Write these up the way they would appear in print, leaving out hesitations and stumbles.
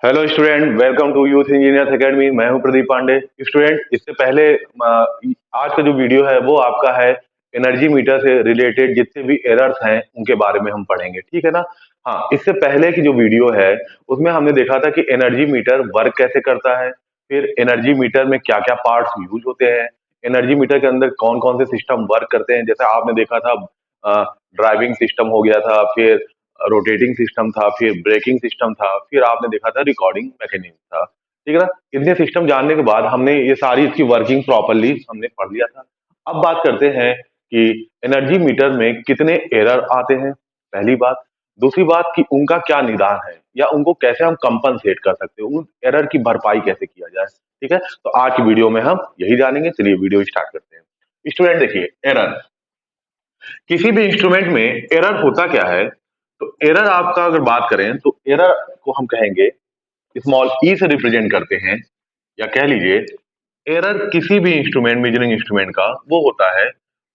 Hello student, welcome to Youth Engineers Academy. मैं हूं Pradeep Pandey. Student, इससे पहले आज का जो वीडियो है वो आपका है एनर्जी मीटर से रिलेटेड जितने भी एरर्स हैं उनके बारे में हम पढ़ेंगे, ठीक है ना। हाँ, इससे पहले की जो वीडियो है उसमें हमने देखा था कि एनर्जी मीटर वर्क कैसे करता है, फिर एनर्जी मीटर में क्या क्या पार्ट्स यूज होते हैं, एनर्जी मीटर के अंदर कौन कौन से सिस्टम वर्क करते हैं। जैसे आपने देखा था ड्राइविंग सिस्टम हो गया था, फिर रोटेटिंग सिस्टम था, फिर ब्रेकिंग सिस्टम था, फिर आपने देखा था रिकॉर्डिंग मैकेनिज्म था, ठीक है ना। इतने सिस्टम जानने के बाद हमने ये सारी इसकी वर्किंग प्रॉपरली हमने पढ़ लिया था। अब बात करते हैं कि एनर्जी मीटर में कितने एरर आते हैं, पहली बात। दूसरी बात कि उनका क्या निदान है या उनको कैसे हम कंपनसेट कर सकते हैं, उन एरर की भरपाई कैसे किया जाए, ठीक है। तो आज की वीडियो में हम यही जानेंगे। चलिए वीडियो स्टार्ट करते हैं। स्टूडेंट देखिए, एरर, किसी भी इंस्ट्रूमेंट में एरर होता क्या है। तो एरर आपका अगर बात करें तो एरर को हम कहेंगे स्मॉल ई से रिप्रेजेंट करते हैं, या कह लीजिए एरर किसी भी इंस्ट्रूमेंट, मेजरिंग इंस्ट्रूमेंट का वो होता है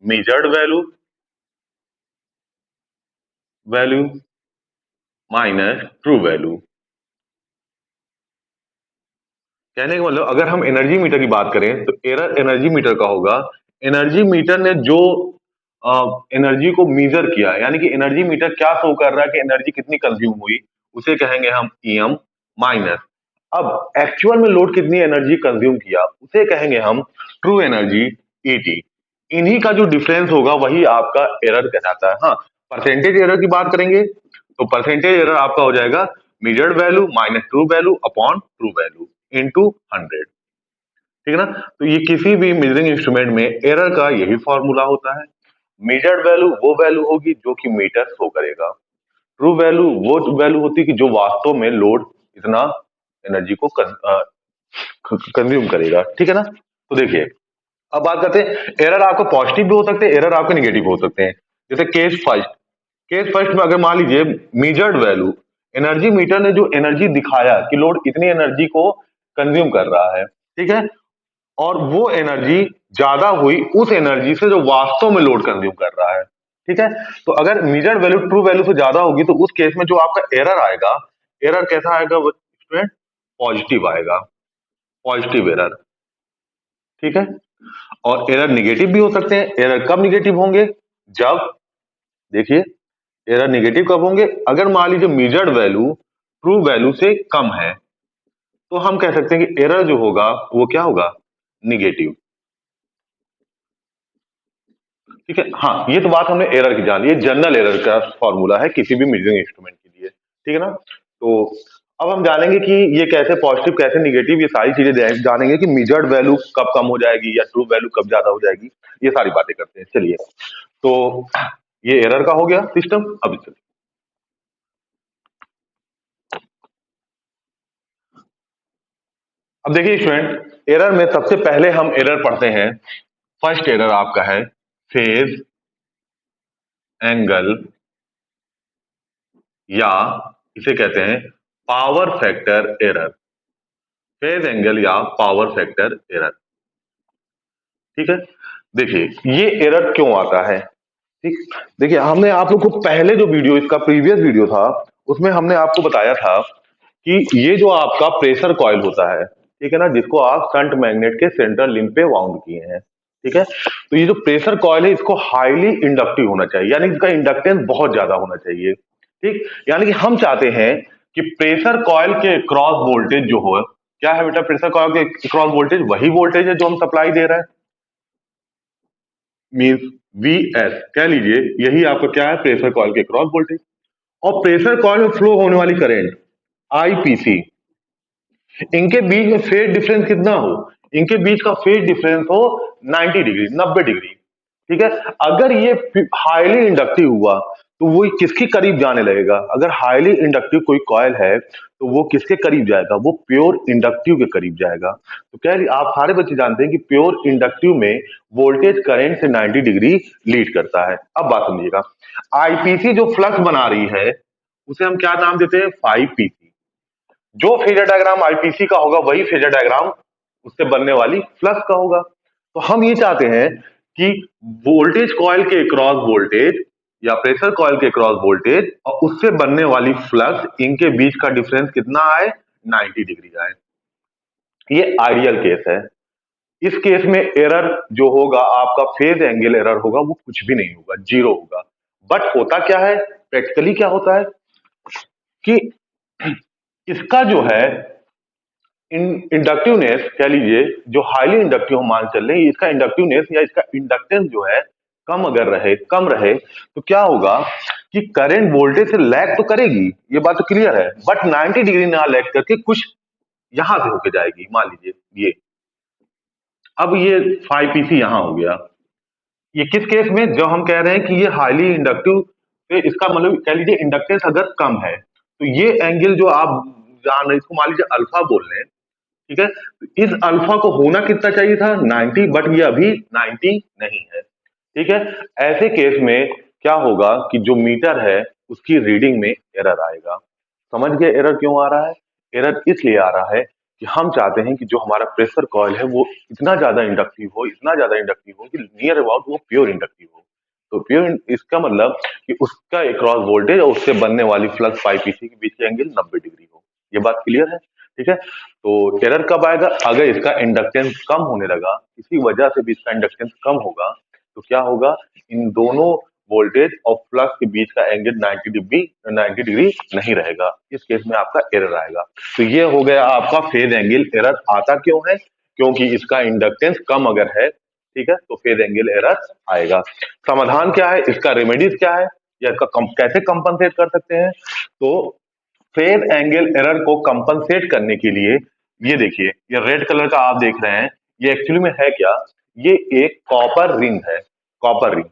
measured value value minus true value. कहने का मतलब अगर हम एनर्जी मीटर की बात करें तो एरर एनर्जी मीटर का होगा। एनर्जी मीटर ने जो एनर्जी को मीजर किया, यानी कि एनर्जी मीटर क्या शो कर रहा है कि एनर्जी कितनी कंज्यूम हुई, उसे कहेंगे हम ईएम माइनस। अब एक्चुअल में लोड कितनी एनर्जी कंज्यूम किया उसे कहेंगे हम ट्रू एनर्जी ईटी। इन्हीं का जो डिफरेंस होगा वही आपका एरर कहलाता है। हाँ, परसेंटेज एरर की बात करेंगे तो परसेंटेज एरर आपका हो जाएगा measured value minus true value upon true value into 100, ठीक है ना। तो ये किसी भी मेजरिंग इंस्ट्रूमेंट में एरर का यही फॉर्मूला होता है। मेजर्ड वैल्यू वो वैल्यू होगी जो कि मीटर शो करेगा। ट्रू वैल्यू वो वैल्यू होती है कि जो वास्तव में लोड इतना एनर्जी को कंज्यूम करेगा, ठीक है ना। तो देखिए, अब बात करते हैं एरर आपको पॉजिटिव भी हो सकते हैं, एरर आपके निगेटिव हो सकते हैं। जैसे केस फर्स्ट में अगर मान लीजिए मेजर्ड वैल्यू, एनर्जी मीटर ने जो एनर्जी दिखाया कि लोड इतनी एनर्जी को कंज्यूम कर रहा है, ठीक है, और वो एनर्जी ज्यादा हुई उस एनर्जी से जो वास्तव में लोड कंज्यूम कर रहा है, ठीक है। तो अगर मेजर्ड वैल्यू ट्रू वैल्यू से ज्यादा होगी तो उस केस में जो आपका एरर आएगा, एरर कैसा आएगा स्टूडेंट? पॉजिटिव आएगा, पॉजिटिव एरर, ठीक है। और एरर निगेटिव भी हो सकते हैं। एरर कब निगेटिव होंगे? जब, देखिए, एरर निगेटिव कब होंगे? अगर मान लीजिए मेजर्ड वैल्यू ट्रू वैल्यू से कम है तो हम कह सकते हैं कि एरर जो होगा वो क्या होगा? निगेटिव, ठीक है। हाँ, ये तो बात हमने एरर की जान ली, ये जनरल एरर का फॉर्मूला है किसी भी मेजरिंग इंस्ट्रूमेंट के लिए, ठीक है ना। तो अब हम जानेंगे कि ये कैसे पॉजिटिव कैसे निगेटिव, ये सारी चीजें जानेंगे कि मेजर्ड वैल्यू कब कम हो जाएगी या ट्रू वैल्यू कब ज्यादा हो जाएगी, ये सारी बातें करते हैं। चलिए, तो ये एरर का हो गया सिस्टम। अब चलिए, अब देखिए स्टूडेंट, एरर में सबसे पहले हम एरर पढ़ते हैं। फर्स्ट एरर आपका है फेज एंगल, या इसे कहते हैं power factor error. Phase angle या पावर फैक्टर एरर, ठीक है। देखिए ये एरर क्यों आता है, ठीक। देखिए, हमने आप लोग को पहले जो वीडियो, इसका प्रीवियस वीडियो था, उसमें हमने आपको बताया था कि ये जो आपका प्रेशर कॉइल होता है, ठीक है ना, जिसको आप शंट मैग्नेट के सेंट्रल लिंब पे वाउंड किए हैं, ठीक है। तो ये जो प्रेशर कॉइल है इसको हाईली इंडक्टिव होना चाहिए, यानी इसका इंडक्टेंस बहुत ज्यादा होना चाहिए, ठीक। यानी कि हम चाहते हैं कि प्रेशर कॉइल के क्रॉस वोल्टेज जो हो, क्या है बेटा? प्रेशर कॉइल के क्रॉस वोल्टेज वही वोल्टेज है जो हम सप्लाई दे रहे हैं, मींस वी एस कह लीजिए, यही आपका क्या है? प्रेशर कॉइल के क्रॉस वोल्टेज। और प्रेशर कॉइल में फ्लो होने वाली करंट आईपीसी, इनके बीच में फेज डिफरेंस कितना हो? इनके बीच का फेज डिफरेंस हो 90 डिग्री, 90 डिग्री, ठीक है। अगर ये हाईली इंडक्टिव हुआ तो वो किसके करीब जाने लगेगा? अगर हाईली इंडक्टिव कोई कॉइल है तो वो किसके करीब जाएगा? वो प्योर इंडक्टिव के करीब जाएगा। तो क्या आप सारे बच्चे जानते हैं कि प्योर इंडक्टिव में वोल्टेज करंट से 90 डिग्री लीड करता है। अब बात समझिएगा, आईपीसी जो फ्लक्स बना रही है उसे हम क्या नाम देते हैं? 5पीसी। जो फेजर डायग्राम आईपीसी का होगा वही फेजर डायग्राम उससे बनने वाली फ्लक्स का होगा। तो हम ये चाहते हैं कि वोल्टेज कॉइल के क्रॉस वोल्टेज या प्रेशर कॉइल के क्रॉस वोल्टेज और उससे बनने वाली फ्लक्स, इनके बीच का डिफरेंस कितना आए? 90 डिग्री आए। ये आइडियल केस है। इस केस में एरर जो होगा आपका फेज एंगल एरर होगा वो कुछ भी नहीं होगा, जीरो होगा। बट होता क्या है, प्रैक्टिकली क्या होता है कि इसका जो है इंडक्टिवनेस कह लीजिए, जो हाईली इंडक्टिव हम मान चल रहे हैं, इसका इंडक्टिवनेस या इसका इंडक्टेंस जो है कम रहे तो क्या होगा कि करंट वोल्टेज से लैग तो करेगी, ये बात तो क्लियर है, बट 90 डिग्री ना लैग करके कुछ यहां से होके जाएगी। मान लीजिए ये, अब ये 5 pc यहां हो गया। ये किस केस में, जो हम कह रहे हैं कि ये हाईली इंडक्टिव, तो इसका मतलब कह लीजिए इंडक्टेंस अगर कम है तो ये एंगल जो आप जान रहे, इसको मान लीजिए अल्फा बोल रहे हैं, ठीक है। तो इस अल्फा को होना कितना चाहिए था, 90, बट ये अभी 90 नहीं है, ठीक है। ऐसे केस में क्या होगा कि जो मीटर है उसकी रीडिंग में एरर आएगा। समझ गए एरर क्यों आ रहा है? एरर इसलिए आ रहा है कि हम चाहते हैं कि जो हमारा प्रेशर कॉइल है वो इतना ज्यादा इंडक्टिव हो, इतना ज्यादा इंडक्टिव हो कि नियर अबाउट वो प्योर इंडक्टिव हो। तो प्योर, इसका मतलब कि उसका क्रॉस वोल्टेज और उससे बनने वाली फ्लक्स 5 pc के बीच का एंगल 90 डिग्री हो। ये बात क्लियर है, ठीक है। तो एरर कब आएगा, अगर इसका इंडक्टेंस कम होने लगा, इसी वजह से भी इसका इंडक्टेंस कम होगा, तो क्या होगा, इन दोनों वोल्टेज और फ्लक्स के बीच का एंगल 90 डिग्री नहीं रहेगा। इस केस में आपका एरर आएगा। तो ये हो गया आपका फेज एंगल एरर। आता क्यों है, क्योंकि इसका इंडक्टेंस कम अगर है, ठीक है, तो फेज एंगल एरर आएगा। समाधान क्या है, इसका रेमेडीज क्या है, या इसका कैसे कंपनसेट कर सकते हैं? तो फेज एंगल एरर को कंपनसेट करने के लिए, ये देखिए, ये रेड कलर का आप देख रहे हैं, ये एक्चुअली में है क्या, ये एक कॉपर रिंग है, कॉपर रिंग,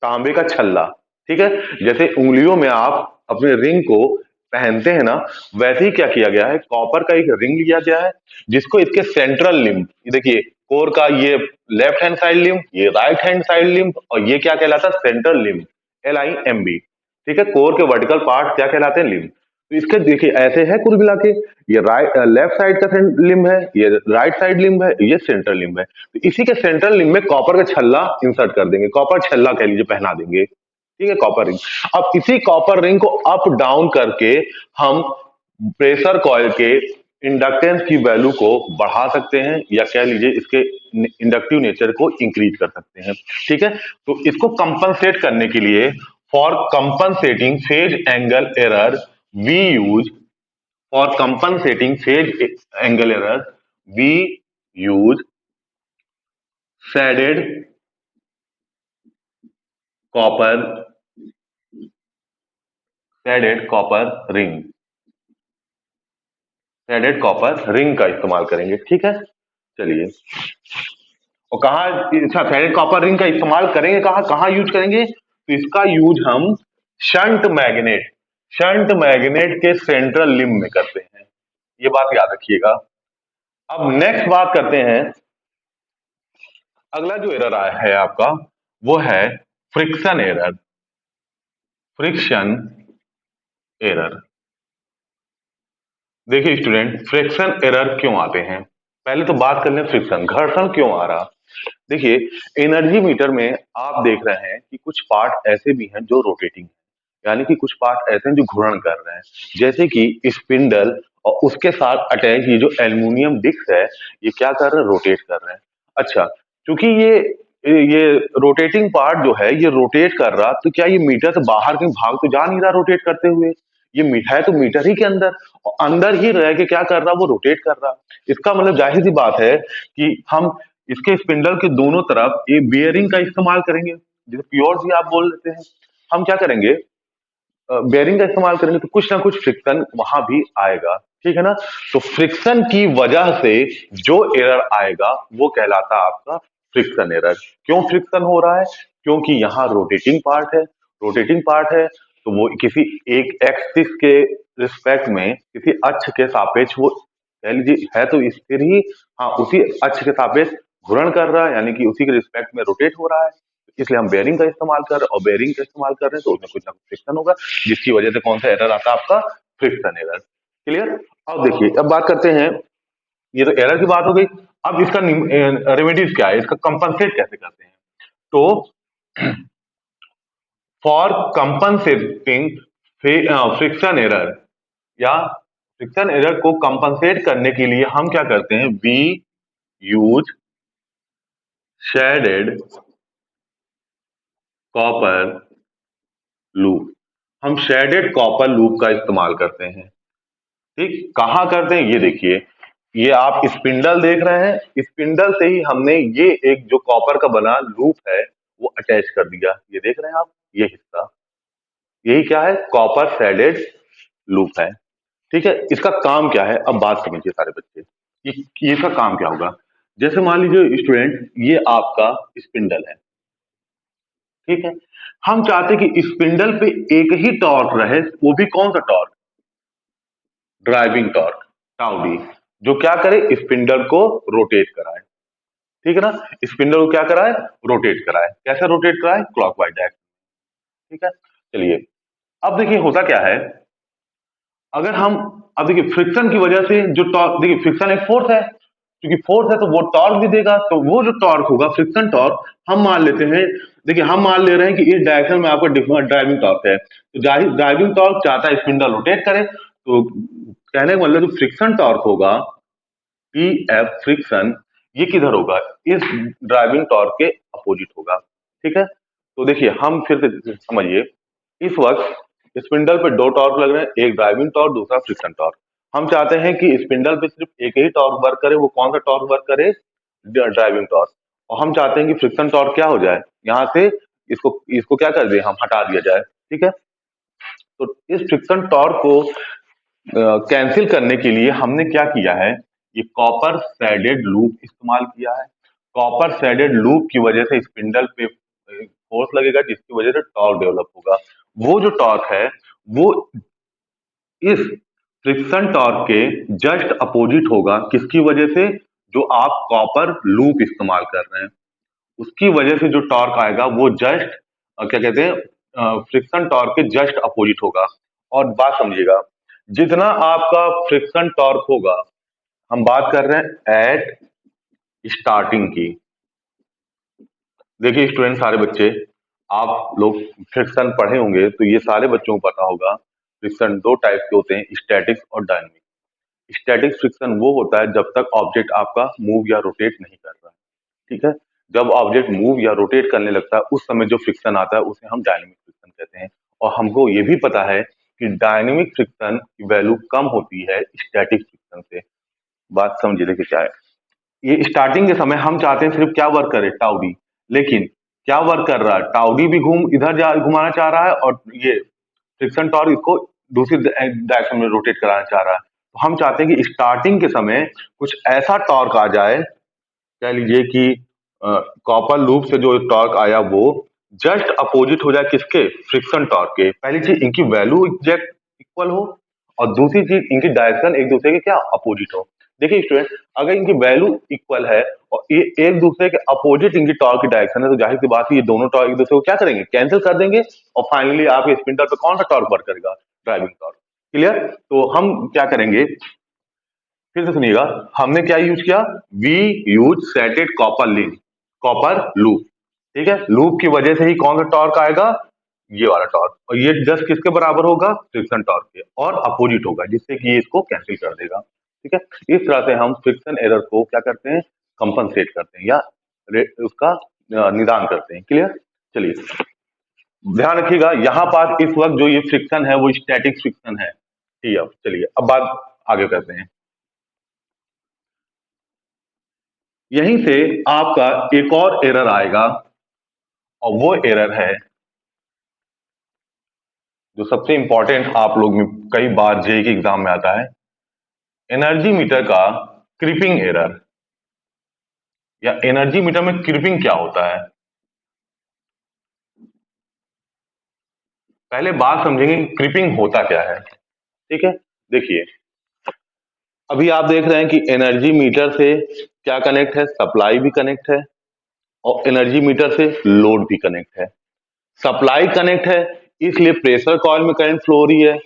तांबे का छल्ला, ठीक है। जैसे उंगलियों में आप अपने रिंग को पहनते हैं ना, वैसे ही क्या किया गया है, कॉपर का एक रिंग लिया गया है, जिसको इसके सेंट्रल लिम्ब, ये देखिए कोर का ये लेफ्ट हैंड साइड लिम्ब, ये राइट हैंड साइड लिम्ब, और ये क्या कहलाता है, सेंट्रल लिम्ब, LIMB, ठीक है। कोर के वर्टिकल पार्ट क्या कहलाते हैं, लिम्ब। तो इसके देखिए ऐसे है कुल मिला के, ये लेफ्ट साइड का लिम्ब है, ये राइट साइड लिम्ब है, ये सेंट्रल लिम्ब है। तो इसी के सेंट्रल लिम्ब में कॉपर का छल्ला इंसर्ट कर देंगे, कॉपर छल्ला कह लीजिए, पहना देंगे, ठीक है, कॉपर रिंग। अब इसी कॉपर रिंग को अप डाउन करके हम प्रेशर कॉइल के इंडक्टेंस की वैल्यू को बढ़ा सकते हैं, या कह लीजिए इसके इंडक्टिव नेचर को इंक्रीज कर सकते हैं, ठीक है। तो इसको कंपनसेट करने के लिए, for compensating phase angle error we use, for compensating phase angle error we use shaded copper, shaded copper ring, shaded copper ring का इस्तेमाल करेंगे, ठीक है। चलिए, और कहा, अच्छा, शेडेड कॉपर रिंग का इस्तेमाल करेंगे, कहा कहाँ यूज करेंगे, तो इसका यूज हम शंट मैग्नेट, शंट मैग्नेट के सेंट्रल लिम्ब में करते हैं, ये बात याद रखिएगा। अब नेक्स्ट बात करते हैं, अगला जो एरर आया है आपका वो है फ्रिक्शन एरर, फ्रिक्शन एरर। देखिए स्टूडेंट, फ्रिक्शन एरर क्यों आते हैं, पहले तो बात कर लें फ्रिक्शन, घर्षण क्यों आ रहा। देखिए, एनर्जी मीटर में आप देख रहे हैं कि कुछ पार्ट ऐसे भी हैं जो रोटेटिंग है, यानी कि कुछ पार्ट ऐसे हैं जो घूर्णन कर रहे हैं, जैसे कि स्पिंडल, और उसके साथ अटैच ये जो एल्युमिनियम डिस्क है, ये क्या कर रहे हैं, रोटेट कर रहे हैं। अच्छा, क्योंकि ये रोटेटिंग पार्ट जो है ये रोटेट कर रहा, तो क्या ये मीटर से बाहर कहीं भाग तो जा नहीं रहा रोटेट करते हुए, ये है तो मीटर ही के अंदर, और अंदर ही रह के क्या कर रहा, वो रोटेट कर रहा। इसका मतलब जाहिर सी बात है कि हम इसके स्पिंडल के दोनों तरफ ये बियरिंग का इस्तेमाल करेंगे, जिसे प्योर भी आप बोल देते हैं। हम क्या करेंगे, बेयरिंग का इस्तेमाल करेंगे, तो कुछ ना कुछ फ्रिक्शन वहां भी आएगा, ठीक है ना। तो फ्रिक्शन की वजह से जो एरर आएगा वो कहलाता आपका फ्रिक्शन एरर। क्यों फ्रिक्शन हो रहा है, क्योंकि यहाँ रोटेटिंग पार्ट है, रोटेटिंग पार्ट है, तो वो किसी एक एक्सिस के रिस्पेक्ट में, किसी अक्ष के सापेक्ष वो कह लीजिए है तो स्थिर ही, हाँ, उसी अक्ष के सापेक्ष घूर्णन कर रहा है, यानी कि उसी के रिस्पेक्ट में रोटेट हो रहा है। इसलिए हम बेयरिंग का इस्तेमाल कर रहे हैं, और बेयरिंग का इस्तेमाल कर रहे हैं तो उसमें कुछ ना कुछ फ्रिक्शन होगा, जिसकी वजह से कौन सा एरर आता है, आपका फ्रिक्शन एरर। क्लियर। अब देखिए, अब बात करते हैं, ये तो एरर की बात हो गई। अब इसका रेमेडीज क्या है, इसका कंपनसेट कैसे करते हैं। तो फॉर कंपनसेटिंग फ्रिक्शन एरर, या फ्रिक्शन एरर को कंपनसेट करने के लिए हम क्या करते हैं, we use shaded copper loop. हम शेडेड कॉपर लूप का इस्तेमाल करते हैं। ठीक, कहाँ करते हैं ये देखिए, ये आप स्पिंडल देख रहे हैं, स्पिंडल से ही हमने ये एक जो कॉपर का बना लूप है वो अटैच कर दिया। ये देख रहे हैं आप, ये हिस्सा, यही क्या है, कॉपर शेडेड लूप है। ठीक है, इसका काम क्या है, अब बात समझिए सारे बच्चे, ये इसका काम क्या होगा। जैसे मान लीजिए स्टूडेंट, ये आपका स्पिंडल है, ठीक है, हम चाहते हैं कि स्पिंडल पे एक ही टॉर्क रहे, वो भी कौन सा torque, driving torque, tau D, जो क्या करे, स्पिंडल को रोटेट कराए। ठीक है ना, स्पिंडल को क्या कराए, रोटेट कराए। कैसे रोटेट कराए, क्लॉकवाइज डायरेक्शन। ठीक है, चलिए अब देखिए होता क्या है, अगर हम, अब देखिए फ्रिक्शन की वजह से जो टॉर्क, देखिए फ्रिक्शन एक फोर्स है, क्योंकि फोर्स है तो वो टॉर्क भी देगा, तो वो जो टॉर्क होगा फ्रिक्शन टॉर्क, हम मान लेते हैं, देखिए हम मान ले रहे हैं कि इस डायरेक्शन में आपका ड्राइविंग टॉर्क है, तो ड्राइविंग टॉर्क चाहता है स्पिंडल रोटेट करे, तो कहने का मतलब जो फ्रिक्शन टॉर्क होगा, पी एफ फ्रिक्शन, ये किधर होगा, इस ड्राइविंग टॉर्क के अपोजिट होगा। ठीक है, तो देखिए हम फिर से समझिए, इस वक्त स्पिंडल पे दो टॉर्क लग रहे हैं, एक ड्राइविंग टॉर्क, दूसरा फ्रिक्शन टॉर्क। हम चाहते हैं कि स्पिंडल पे सिर्फ एक ही टॉर्क वर्क करे, वो कौन सा टॉर्क वर्क करे, ड्राइविंग टॉर्क। और हम चाहते हैं कि फ्रिक्शन टॉर्क क्या हो जाए, यहाँ से इसको इसको क्या कर दे, हम हटा दिया जाए। ठीक है, तो इस फ्रिक्शन टॉर्क को कैंसिल करने के लिए हमने क्या किया है, ये कॉपर थ्रेडेड लूप इस्तेमाल किया है। कॉपर थ्रेडेड लूप की वजह से स्पिंडल पे फोर्स लगेगा, जिसकी वजह से टॉर्क डेवलप होगा। वो जो टॉर्क है वो इस फ्रिक्शन टॉर्क के जस्ट अपोजिट होगा, किसकी वजह से, जो आप कॉपर लूप इस्तेमाल कर रहे हैं उसकी वजह से जो टॉर्क आएगा वो जस्ट क्या कहते हैं, फ्रिक्शन टॉर्क के जस्ट अपोजिट होगा। और बात समझिएगा, जितना आपका फ्रिक्शन टॉर्क होगा, हम बात कर रहे हैं एट स्टार्टिंग की। देखिए स्टूडेंट सारे बच्चे, आप लोग फ्रिक्शन पढ़े होंगे तो ये सारे बच्चों को पता होगा, फ्रिक्शन दो टाइप के होते हैं, स्टैटिक और डायनेमिक। स्टैटिक फ्रिक्शन वो होता है जब तक ऑब्जेक्ट आपका मूव या रोटेट नहीं कर रहा है। ठीक है, जब ऑब्जेक्ट मूव या रोटेट करने लगता है उस समय जो फ्रिक्शन आता है उसे हम डायनेमिक फ्रिक्शन कहते हैं। और हमको ये भी पता है कि डायनेमिक फ्रिक्शन की वैल्यू कम होती है स्टैटिक फ्रिक्शन से। बात समझिए, देखिए क्या है, ये स्टार्टिंग के समय हम चाहते हैं सिर्फ क्या वर्क करे, टाउडी, लेकिन क्या वर्क कर रहा है, टाउडी भी इधर जा घुमाना चाह रहा है और ये फ्रिक्शन टॉर्क इसको दूसरी डायरेक्शन में रोटेट कराना चाह रहा है। तो हम चाहते हैं कि स्टार्टिंग के समय कुछ ऐसा टॉर्क आ जाए, कह लीजिए कि कॉपर लूप से जो टॉर्क आया वो जस्ट अपोजिट हो जाए, किसके, फ्रिक्शन टॉर्क के। पहली चीज इनकी वैल्यू एग्जैक्ट इक्वल हो, और दूसरी चीज इनकी डायरेक्शन एक दूसरे के क्या अपोजिट हो। देखिए स्टूडेंट, अगर इनकी वैल्यू इक्वल है और ये एक दूसरे के अपोजिट इनकी टॉर्क की डायरेक्शन है, तो जाहिर सी बात है ये दोनों टॉर्क एक दूसरे को क्या करेंगे, कैंसिल कर देंगे, और फाइनली आपके स्पिंडल पे कौन सा टॉर्क वर्क करेगा, ड्राइविंग टॉर्क। क्लियर, तो हम क्या करेंगे, फिर से सुनिएगा, हमने क्या यूज किया, we use shaded copper link, copper loop. ठीक है, लूप की वजह से ही कौन सा टॉर्क आएगा, ये वाला टॉर्क, और ये जस्ट किसके बराबर होगा, फ्रिक्शन टॉर्क के, और अपोजिट होगा, जिससे कि ये इसको कैंसिल कर देगा। ठीक है, इस तरह से हम फ्रिक्शन एरर को क्या करते हैं, कंपनसेट करते हैं, या उसका निदान करते हैं। क्लियर, चलिए ध्यान रखिएगा, यहाँ पास इस वक्त जो ये फ्रिक्शन है वो स्टैटिक फ्रिक्शन है। ठीक है, चलिए अब बात आगे करते हैं। यहीं से आपका एक और एरर आएगा, और वो एरर है जो सबसे इंपॉर्टेंट आप लोग में कई बार जेई के एग्जाम में आता है, एनर्जी मीटर का क्रीपिंग एरर, या एनर्जी मीटर में क्रीपिंग क्या होता है। पहले बात समझेंगे क्रीपिंग होता क्या है। ठीक है, देखिए अभी आप देख रहे हैं कि एनर्जी मीटर से क्या कनेक्ट है, सप्लाई भी कनेक्ट है, और एनर्जी मीटर से लोड भी कनेक्ट है। सप्लाई कनेक्ट है, इसलिए प्रेशर कॉइल में करंट फ्लो हो रही है,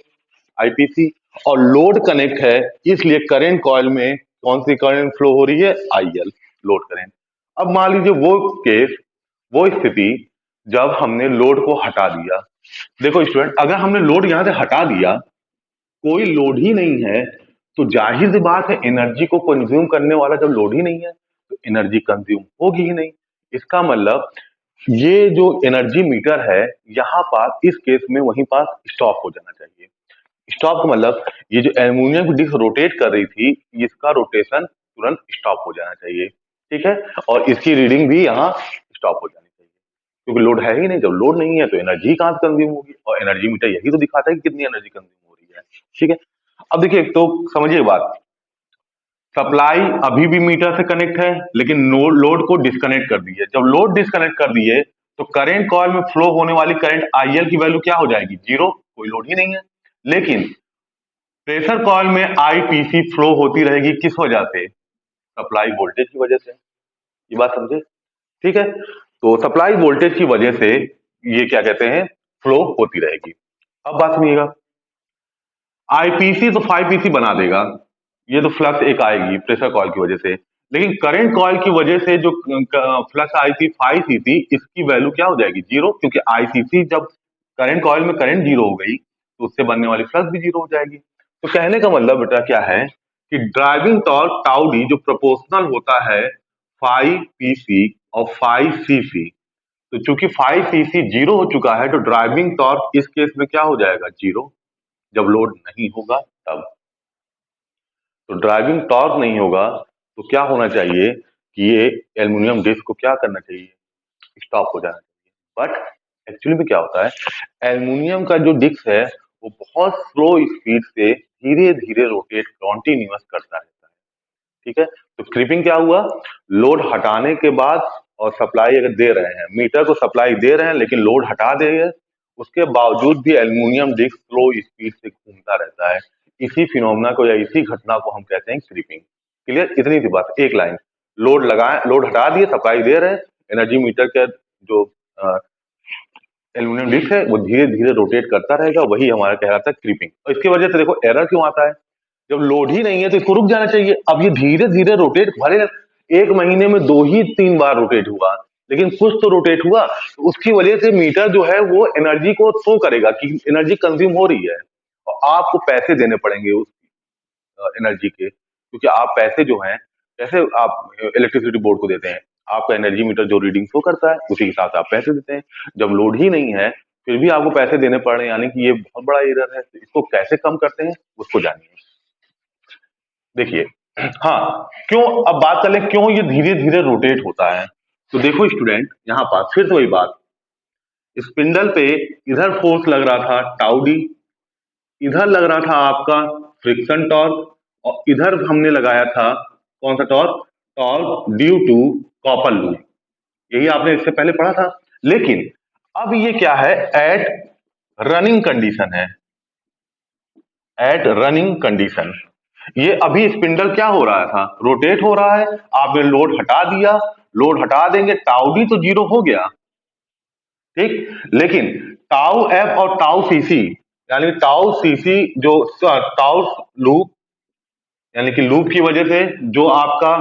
आईपीसी, और लोड कनेक्ट है, इसलिए करंट कॉइल में कौन सी करंट फ्लो हो रही है, आईएल, लोड करंट। अब मान लीजिए वो केस, वो स्थिति जब हमने लोड को हटा दिया। देखो स्टूडेंट, अगर हमने लोड यहां से हटा दिया, कोई लोड ही नहीं है, तो जाहिर सी बात है एनर्जी को कंज्यूम करने वाला जब लोड ही नहीं है तो एनर्जी कंज्यूम होगी ही नहीं। इसका मतलब ये जो एनर्जी मीटर है यहाँ पास इस केस में वहीं पास स्टॉप हो जाना चाहिए। स्टॉप का मतलब ये जो एल्यूमिनियम की डिस्क रोटेट कर रही थी इसका रोटेशन तुरंत स्टॉप हो जाना चाहिए, ठीक है, और इसकी रीडिंग भी यहाँ स्टॉप हो जानी चाहिए क्योंकि लोड है ही नहीं। जब लोड नहीं है तो एनर्जी कहाँ से कंज्यूम होगी, और एनर्जी मीटर यही तो दिखाता है कि कितनी एनर्जी कंज्यूम हो रही है, ठीक है। अब देखिए तो समझिए बात, सप्लाई अभी भी मीटर से कनेक्ट है लेकिन लोड को डिस्कनेक्ट कर दिए। जब लोड डिस्कनेक्ट कर दिए तो करंट कॉइल में फ्लो होने वाली करंट आईएल की वैल्यू क्या हो जाएगी, जीरो, कोई लोड ही नहीं है। लेकिन प्रेशर कॉइल में आईपीसी फ्लो होती रहेगी किस वजह से, सप्लाई वोल्टेज की वजह से। ये बात समझे, ठीक है। तो सप्लाई वोल्टेज की वजह से ये क्या कहते हैं, फ्लो होती रहेगी। अब बात सुनिएगा, आईपीसी तो 5पीसी बना देगा, ये तो फ्लक्स एक आएगी प्रेशर कॉइल की वजह से, लेकिन करंट कॉइल की वजह से जो फ्लक्स आई थी 5सीसी, इसकी वैल्यू क्या हो जाएगी, जीरो, क्योंकि आईसीसी जब करंट कॉइल में करंट जीरो हो गई तो उससे बनने वाली फ्लक्स भी जीरो हो जाएगी। तो कहने का मतलब बेटा क्या है कि ड्राइविंग टॉर्क टाउ डी जो प्रोपोर्शनल होता है 5पीसी और 5सीसी, तो चूंकि 5सीसी जीरो हो चुका है तो ड्राइविंग टॉर्क इस केस में क्या हो जाएगा, जीरो, जब लोड नहीं होगा तब। तो ड्राइविंग टॉर्क नहीं होगा तो क्या होना चाहिए कि ये एल्युमिनियम डिस्क को क्या करना चाहिए, स्टॉप हो जाना चाहिए। बट एक्चुअली में क्या होता है, एल्युमिनियम का जो डिस्क है वो बहुत स्लो स्पीड से धीरे धीरे रोटेट कॉन्टिन्यूअस करता रहता है, ठीक है। तो क्रीपिंग क्या हुआ, लोड हटाने के बाद और सप्लाई अगर दे रहे हैं, मीटर को सप्लाई दे रहे हैं लेकिन लोड हटा देंगे, उसके बावजूद भी एल्युमिनियम डिस्क स्लो स्पीड से घूमता रहता है। इसी फिनोमेना को या इसी घटना को हम कहते हैं क्रीपिंग। क्लियर, इतनी सी बात, एक लाइन, लोड लगाए, लोड हटा दिए, सप्लाई दे रहे हैं, एनर्जी मीटर के जो एल्युमिनियम डिस्क है वो धीरे धीरे रोटेट करता रहेगा, वही हमारा कहलाता है क्रीपिंग। और इसकी वजह से देखो एरर क्यों आता है, जब लोड ही नहीं है तो इसको रुक जाना चाहिए। अब ये धीरे धीरे रोटेट, भले एक महीने में 2 ही 3 बार रोटेट हुआ लेकिन कुछ तो रोटेट हुआ, तो उसकी वजह से मीटर जो है वो एनर्जी को शो करेगा कि एनर्जी कंज्यूम हो रही है, और आपको पैसे देने पड़ेंगे उस एनर्जी के, क्योंकि आप पैसे जो हैं, कैसे आप इलेक्ट्रिसिटी बोर्ड को देते हैं, आपका एनर्जी मीटर जो रीडिंग शो करता है उसी के हिसाब से आप पैसे देते हैं। जब लोड ही नहीं है फिर भी आपको पैसे देने पड़ रहे हैं, यानी कि ये बहुत बड़ा एरर है। तो इसको कैसे कम करते हैं उसको जानिए। देखिए, हाँ, क्यों, अब बात कर लें क्यों ये धीरे धीरे रोटेट होता है। तो देखो स्टूडेंट, यहाँ पास फिर से वही बात, स्पिंडल पे इधर फोर्स लग रहा था टाउ डी, इधर लग रहा था आपका फ्रिक्शन टॉर्क, और इधर हमने लगाया था कौन सा torque, torque due to copper loop. यही आपने इससे पहले पढ़ा था। लेकिन अब ये क्या है, एट रनिंग कंडीशन है, एट रनिंग कंडीशन। ये अभी स्पिंडल क्या हो रहा था, रोटेट हो रहा है, आपने लोड हटा दिया, लोड हटा देंगे, टाउ डी तो जीरो हो गया, ठीक, लेकिन टाउ एफ और टाउ सीसी, यानी टाउ सीसी जो टाउ लूप, यानी कि लूप की वजह से जो आपका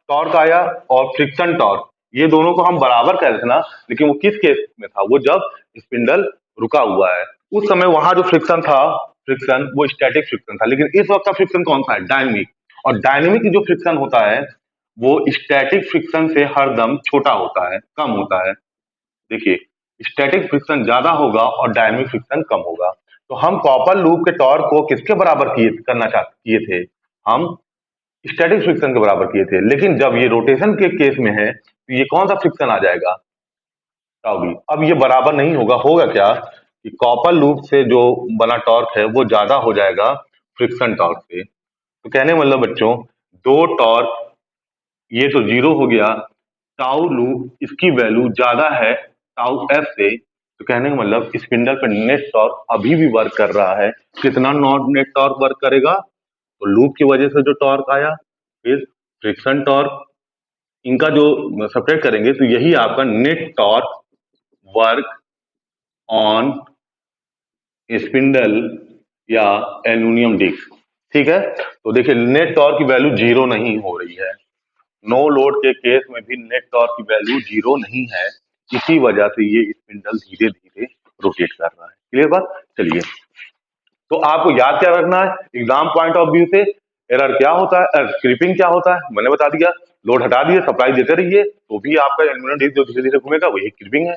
टॉर्क आया, और फ्रिक्शन टॉर्क, ये दोनों को हम बराबर कह रहे थे ना, लेकिन वो किस केस में था, वो जब स्पिंडल रुका हुआ है उस समय वहां जो फ्रिक्शन था, फ्रिक्शन वो स्टैटिक फ्रिक्शन था, लेकिन इस वक्त का फ्रिक्शन कौन सा है, डायनेमिक। और डायनेमिक जो फ्रिक्शन होता है वो स्टैटिक फ्रिक्शन से हरदम छोटा होता है, कम होता है। देखिए, स्टैटिक फ्रिक्शन ज्यादा होगा और डायनेमिक फ्रिक्शन कम होगा। तो हम कॉपर लूप के टॉर्क को किसके बराबर किए थे, हम स्टैटिक फ्रिक्शन के बराबर किए थे। लेकिन जब ये रोटेशन के केस में है तो ये कौन सा फ्रिक्शन आ जाएगा, टाउ बी। अब ये बराबर नहीं होगा, होगा क्या कि कॉपर लूप से जो बना टॉर्क है वो ज्यादा हो जाएगा फ्रिक्शन टॉर्क से। तो कहने मतलब बच्चों, दो टॉर्क, ये तो जीरो हो गया, टाउ लूप इसकी वैल्यू ज्यादा है टाउ एफ से, तो कहने का मतलब स्पिंडल पर नेट टॉर्क अभी भी वर्क कर रहा है। कितना नॉट नेट टॉर्क वर्क करेगा, तो लूप की वजह से जो टॉर्क आया, फिर फ्रिक्शन टॉर्क, इनका जो सब्ट्रैक्ट करेंगे तो यही आपका net torque work on spindle या एल्यूमिनियम डिस्क, ठीक है। तो देखिए नेट टॉर्क की वैल्यू जीरो नहीं हो रही है, नो लोड के केस में भी नेट टॉर्क की वैल्यू जीरो नहीं है, इसी वजह से ये स्पिंडल धीरे धीरे रोटेट कर रहा है। क्लियर बात, चलिए। तो आपको याद क्या रखना है एग्जाम पॉइंट ऑफ व्यू से, एरर क्या होता है, क्रीपिंग क्या होता है मैंने बता दिया। लोड हटा दिए, सप्लाई देते रहिए तो भी आपका एल्यूमिनियम डिस्क जो धीरे धीरे घूमेगा वही क्रीपिंग है।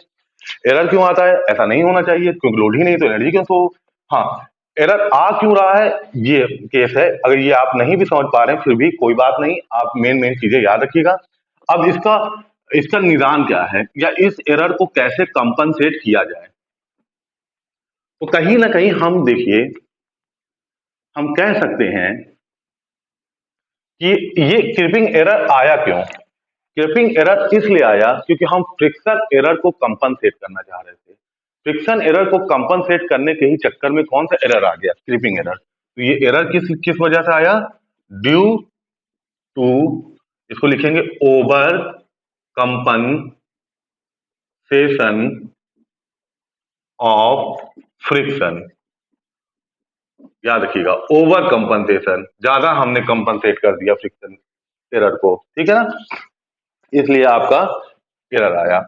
एरर क्यों आता है, ऐसा नहीं होना चाहिए क्योंकि लोड ही नहीं तो एनर्जी क्यों सो। हाँ, एरर आ क्यों रहा है ये केस है। अगर ये आप नहीं भी समझ पा रहे हैं फिर भी कोई बात नहीं, आप मेन मेन चीजें याद रखिएगा। अब इसका इसका निदान क्या है या इस एरर को कैसे कंपनसेट किया जाए। तो कहीं ना कहीं हम देखिए, हम कह सकते हैं कि ये क्रिपिंग एरर आया क्यों। क्रिपिंग एरर इसलिए आया क्योंकि हम फ्रिक्शन एरर को कंपनसेट करना चाह रहे थे। फ्रिक्शन एरर को कंपनसेट करने के ही चक्कर में कौन सा एरर आ गया, क्रिपिंग एरर। तो ये एरर किस किस वजह से आया, ड्यू टू, इसको लिखेंगे ओवर कंपनसेशन ऑफ फ्रिक्शन। याद रखिएगा, ओवर कंपनसेशन, ज्यादा हमने कंपनसेट कर दिया फ्रिक्शन एरर को, ठीक है ना, इसलिए आपका एरर आया।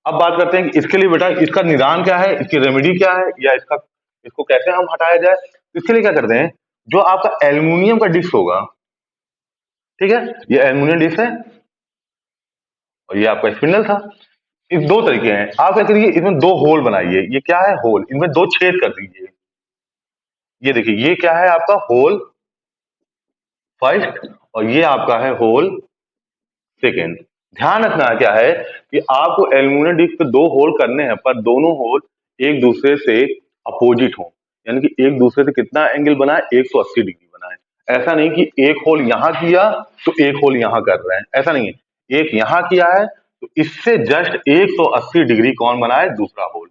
अब बात करते हैं कि इसके लिए बेटा इसका निदान क्या है, इसकी रेमेडी क्या है, या इसको कैसे हम हटाया जाए। तो इसके लिए क्या करते हैं, जो आपका एल्यूमिनियम का डिस्क होगा, ठीक है, ये एल्यूमिनियम डिस्क है और ये आपका स्पिंडल था। इस दो तरीके हैं, आप क्या करिए, इसमें दो होल बनाइए। ये क्या है, होल, इनमें दो छेद कर दीजिए। ये देखिए, ये क्या है आपका होल फर्स्ट और ये आपका है होल सेकेंड। ध्यान रखना क्या है कि आपको एल्यूमिनियम डिस्क पे दो होल करने हैं, पर दोनों होल एक दूसरे से अपोजिट हो, यानी कि एक दूसरे से कितना एंगल बनाए, 180 डिग्री बनाए। ऐसा नहीं कि एक होल यहां किया तो एक होल यहां कर रहे हैं, ऐसा नहीं है। एक यहां किया है तो इससे जस्ट 180 डिग्री कौन बनाए, दूसरा होल।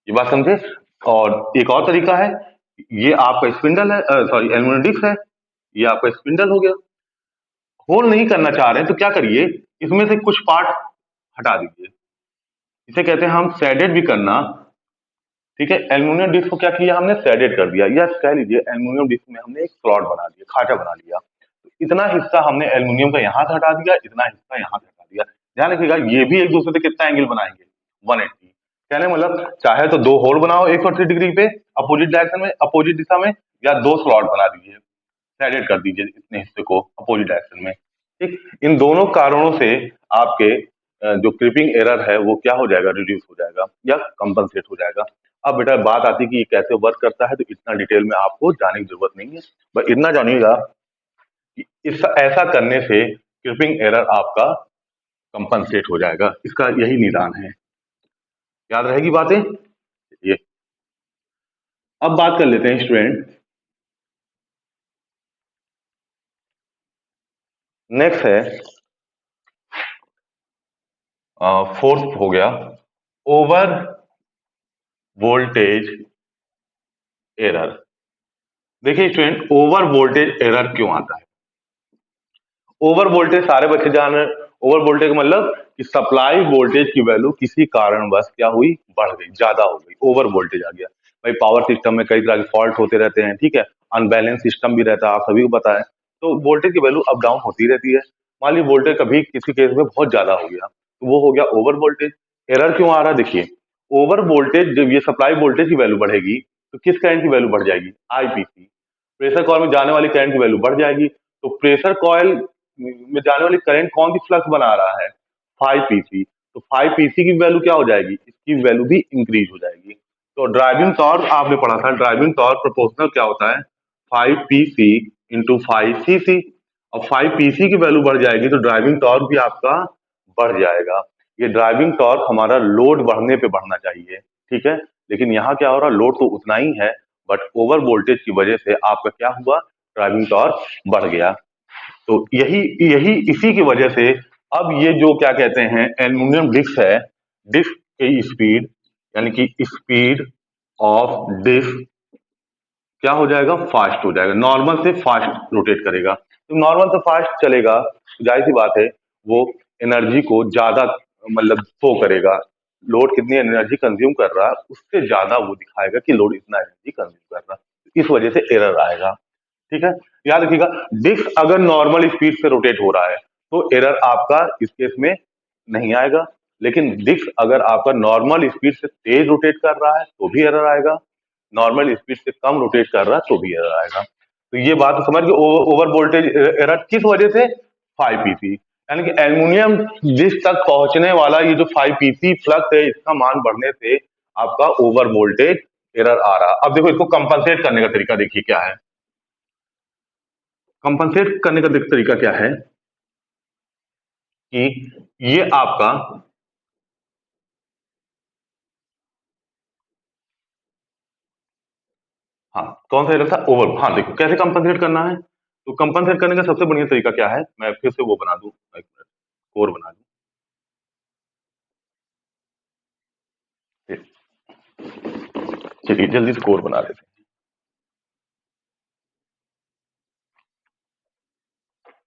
ये बात समझे। और एक और तरीका है, ये आपका स्पिंडल है, सॉरी एल्यूमिनियम डिस्क है, ये आपका स्पिंडल हो गया। होल नहीं करना चाह रहे हैं तो क्या करिए, इसमें से कुछ पार्ट हटा दीजिए। इसे कहते हैं हम शेडेड भी करना, ठीक है। एल्यूमिनियम डिस्क को क्या किया हमने, शेडेड कर दिया, या कह लीजिए एल्यूमिनियम डिस्क में हमने एक स्लॉट बना दिया, खाचा बना लिया। तो इतना हिस्सा हमने एल्यूमिनियम का यहाँ से हटा दिया, इतना हिस्सा यहाँ से हटा दिया। ध्यान रखिएगा, ये भी एक दूसरे से कितना एंगल बनाएंगे, 180। कहने मतलब चाहे तो दो होल बनाओ 180 डिग्री पे अपोजिट डायरेक्शन में, अपोजिट दिशा में, या दो स्लॉट बना दीजिए, शेडेड कर दीजिए इतने हिस्से को अपोजिट डायरेक्शन में, ठीक। इन दोनों कारणों से आपके जो क्रिपिंग एरर है वो क्या हो जाएगा, रिड्यूस हो जाएगा या कंपनसेट हो जाएगा। अब बेटा बात आती है कि ये कैसे वर्क करता है, तो इतना डिटेल में आपको जाने की जरूरत नहीं है, बस इतना जानिएगा कि इस ऐसा करने से क्रिपिंग एरर आपका कंपनसेट हो जाएगा। इसका यही निदान है, याद रहेगी बातें ये। अब बात कर लेते हैं स्टूडेंट, नेक्स्ट है फोर्थ हो गया, ओवर वोल्टेज एरर। देखिए स्टूडेंट, ओवर वोल्टेज एरर क्यों आता है। ओवर वोल्टेज सारे बच्चे जान रहे हैं, ओवर वोल्टेज का मतलब कि सप्लाई वोल्टेज की वैल्यू किसी कारणवश क्या हुई, बढ़ गई, ज्यादा हो गई, ओवर वोल्टेज आ गया। भाई पावर सिस्टम में कई तरह के फॉल्ट होते रहते हैं, ठीक है, अनबैलेंस सिस्टम भी रहता है, आप सभी को पता है। तो वोल्टेज की वैल्यू अप डाउन होती रहती है। मान ली वोल्टेज कभी किसी केस में बहुत ज्यादा हो गया तो वो हो गया ओवर वोल्टेज। एरर क्यों आ रहा है, देखिए ओवर वोल्टेज जब ये सप्लाई वोल्टेज की वैल्यू बढ़ेगी तो किस करंट की वैल्यू बढ़ जाएगी, आईपीसी, प्रेशर कॉइल में जाने वाली करंट की वैल्यू बढ़ जाएगी। तो प्रेशर कॉइल में जाने वाली करंट कौन सी फ्लक्स बना रहा है, 5 पीसी। तो 5 पीसी की वैल्यू क्या हो जाएगी, इसकी वैल्यू भी इंक्रीज हो जाएगी। तो ड्राइविंग टॉर्क आपने पढ़ा था, ड्राइविंग टॉर्क प्रोपोर्शनल क्या होता है, 5 पीसी इंटू 5 सीसी। और 5 पीसी की वैल्यू बढ़ जाएगी तो ड्राइविंग टॉर्क भी आपका बढ़ जाएगा। ये ड्राइविंग टॉर्क हमारा लोड बढ़ने पे बढ़ना चाहिए, ठीक है, लेकिन यहाँ क्या हो रहा, लोड तो उतना ही है, बट ओवर वोल्टेज की वजह से आपका क्या हुआ, ड्राइविंग टॉर्क बढ़ गया। तो यही यही इसी की वजह से अब ये जो क्या कहते हैं एल्यूमिनियम डिस्क है, डिस्क की स्पीड, यानी कि स्पीड ऑफ डिस्क क्या हो जाएगा, फास्ट हो जाएगा, नॉर्मल से फास्ट रोटेट करेगा। तो नॉर्मल से फास्ट चलेगा तो जाहिर सी बात है वो एनर्जी को ज्यादा मतलब शो करेगा, लोड कितनी एनर्जी कंज्यूम कर रहा है उससे ज्यादा वो दिखाएगा कि लोड इतना एनर्जी कंज्यूम कर रहा है, इस वजह से एरर आएगा, ठीक है। याद रखिएगा, डिस्क अगर नॉर्मल स्पीड से रोटेट हो रहा है तो एरर आपका इस केस में नहीं आएगा, लेकिन डिस्क अगर आपका नॉर्मल स्पीड से तेज रोटेट कर रहा है तो भी एरर आएगा, नॉर्मल स्पीड से कम रोटेट कर रहा है तो भी एरर आएगा। तो ये बात तो समझ गए, ओवर वोल्टेज एरर किस वजह से, 5 pC, यानी कि एल्युमिनियम डिस्क तक पहुंचने वाला ये जो 5 pC फ्लक्स है, इसका मान बढ़ने से आपका ओवर वोल्टेज एरर आ रहा। अब देखो इसको कंपनसेट करने का तरीका देखिए क्या है। कंपनसेट करने का तरीका क्या है कि ये आपका हाँ, कौन सा एरर था, ओवर। हाँ देखो कैसे कंपनसेट करना है, तो कंपनसेट करने का सबसे बढ़िया तरीका क्या है, मैं फिर से वो बना दूं, एक मिनट, कोर बना दूं। चलिए जल्दी से कोर बना लेते हैं।